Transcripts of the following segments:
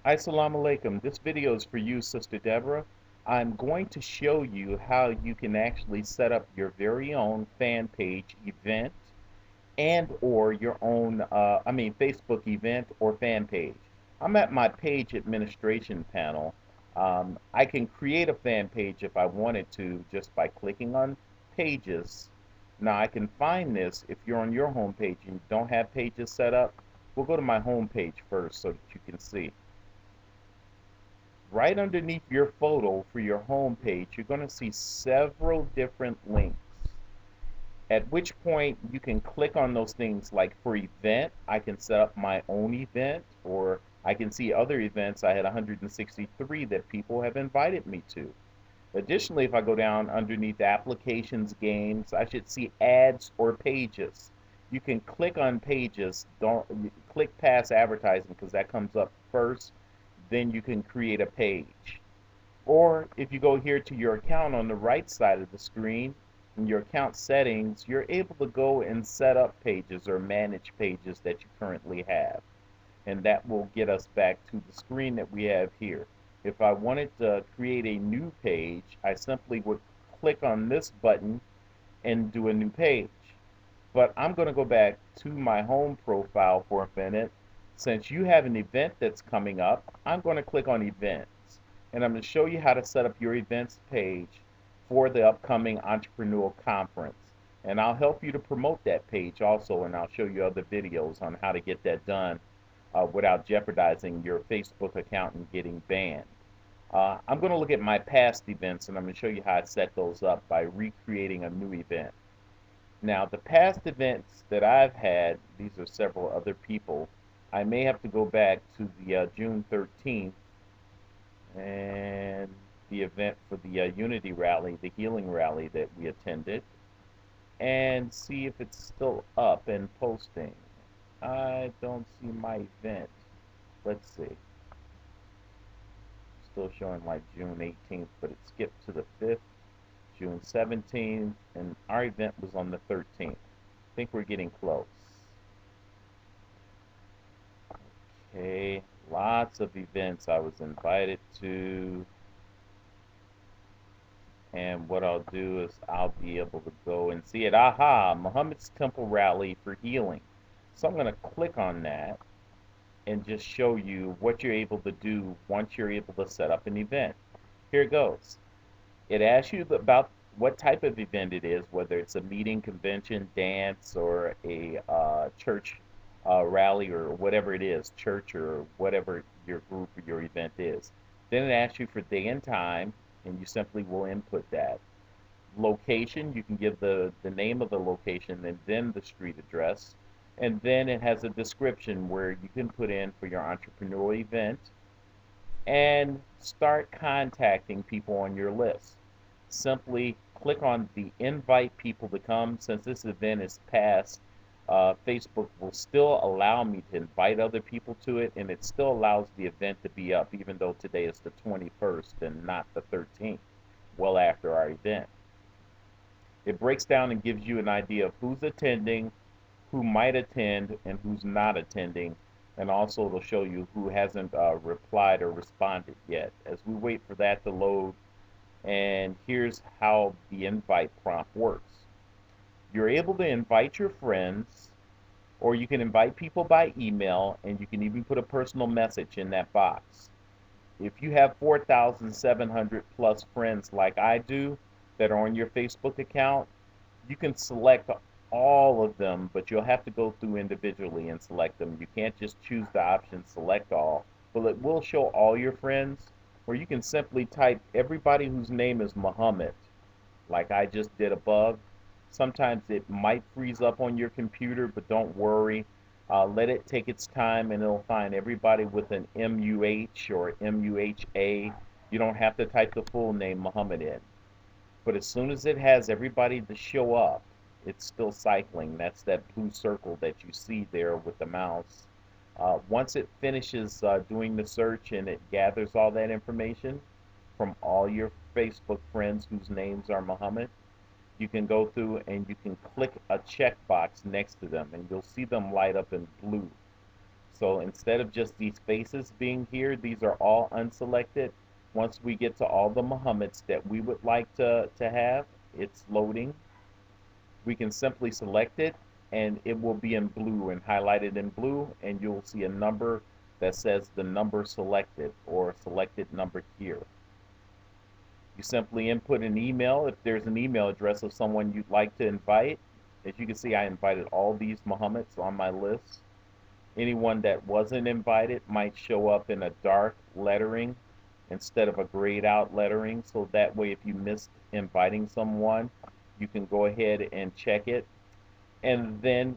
Assalamu alaikum. This video is for you, Sister Deborah. I'm going to show you how you can actually set up your very own fan page event and or your own, Facebook event or fan page. I'm at my page administration panel. I can create a fan page if I wanted to just by clicking on pages. Now I can find this if you're on your home page and you don't have pages set up. We'll go to my home page first so that you can see. Right underneath your photo for your home page, you're going to see several different links. At which point you can click on those things, like for event, I can set up my own event, or I can see other events. I had 163 that people have invited me to. Additionally, if I go down underneath applications, games, I should see ads or pages. You can click on pages, don't click past advertising because that comes up first. Then you can create a page. Or if you go here to your account on the right side of the screen, in your account settings, you're able to go and set up pages or manage pages that you currently have. And that will get us back to the screen that we have here. If I wanted to create a new page, I simply would click on this button and do a new page. But I'm going to go back to my home profile for a minute. Since you have an event that's coming up, I'm going to click on events. And I'm going to show you how to set up your events page for the upcoming entrepreneurial conference. And I'll help you to promote that page also, and I'll show you other videos on how to get that done without jeopardizing your Facebook account and getting banned. I'm going to look at my past events, and I'm going to show you how I set those up by recreating a new event. Now, the past events that I've had, these are several other people. I may have to go back to the June 13th and the event for the Unity Rally, the Healing Rally that we attended, and see if it's still up and posting. I don't see my event. Let's see. Still showing like June 18th, but it skipped to the 5th, June 17th, and our event was on the 13th. I think we're getting close. Okay, lots of events I was invited to. And what I'll do is I'll be able to go and see it. Aha, Muhammad's Temple Rally for Healing. So I'm going to click on that and just show you what you're able to do once you're able to set up an event. Here it goes. It asks you about what type of event it is, whether it's a meeting, convention, dance, or a church rally, or whatever it is, church or whatever your group or your event is. Then it asks you for day and time, and you simply will input that. Location, you can give the name of the location and then the street address. And then it has a description where you can put in for your entrepreneurial event and start contacting people on your list. Simply click on the invite people to come. Since this event is past, Facebook will still allow me to invite other people to it, and it still allows the event to be up, even though today is the 21st and not the 13th, well after our event. It breaks down and gives you an idea of who's attending, who might attend, and who's not attending, and also it'll show you who hasn't replied or responded yet. As we wait for that to load, and here's how the invite prompt works. You're able to invite your friends, or you can invite people by email, and you can even put a personal message in that box. If you have 4,700 plus friends like I do that are on your Facebook account, you can select all of them, but you'll have to go through individually and select them. You can't just choose the option select all, but it will show all your friends, or you can simply type everybody whose name is Muhammad, like I just did above. Sometimes it might freeze up on your computer, but don't worry. Let it take its time, and it'll find everybody with an MUH or MUHA. You don't have to type the full name Muhammad in. But as soon as it has everybody to show up, it's still cycling. That's that blue circle that you see there with the mouse. Once it finishes doing the search and it gathers all that information from all your Facebook friends whose names are Muhammad, you can go through and you can click a checkbox next to them, and you'll see them light up in blue. So instead of just these faces being here, these are all unselected. Once we get to all the Muhammads that we would like to have, it's loading. We can simply select it and it will be in blue and highlighted in blue, and you'll see a number that says the number selected or selected number here. You simply input an email if there's an email address of someone you'd like to invite. As you can see, I invited all these Muhammads on my list. Anyone that wasn't invited might show up in a dark lettering instead of a grayed out lettering. So that way, if you missed inviting someone, you can go ahead and check it. And then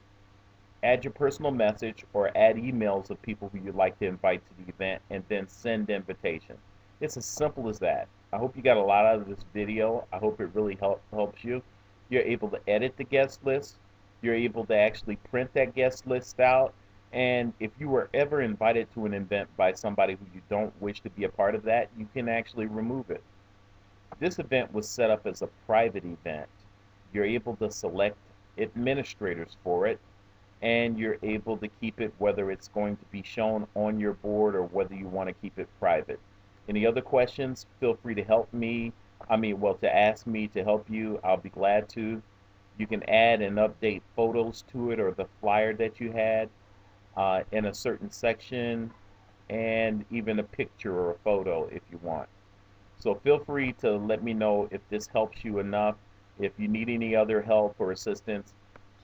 add your personal message or add emails of people who you'd like to invite to the event and then send invitation. It's as simple as that. I hope you got a lot out of this video. I hope it really helps you. You're able to edit the guest list. You're able to actually print that guest list out. And if you were ever invited to an event by somebody who you don't wish to be a part of that, you can actually remove it. This event was set up as a private event. You're able to select administrators for it, and you're able to keep it whether it's going to be shown on your board or whether you want to keep it private. Any other questions, feel free to help me. To ask me to help you. I'll be glad to. You can add and update photos to it or the flyer that you had in a certain section, and even a picture or a photo if you want. So feel free to let me know if this helps you enough. If you need any other help or assistance,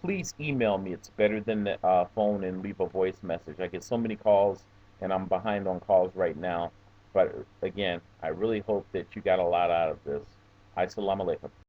please email me. It's better than the phone, and leave a voice message. I get so many calls, and I'm behind on calls right now. But again, I really hope that you got a lot out of this. Assalamu alaikum.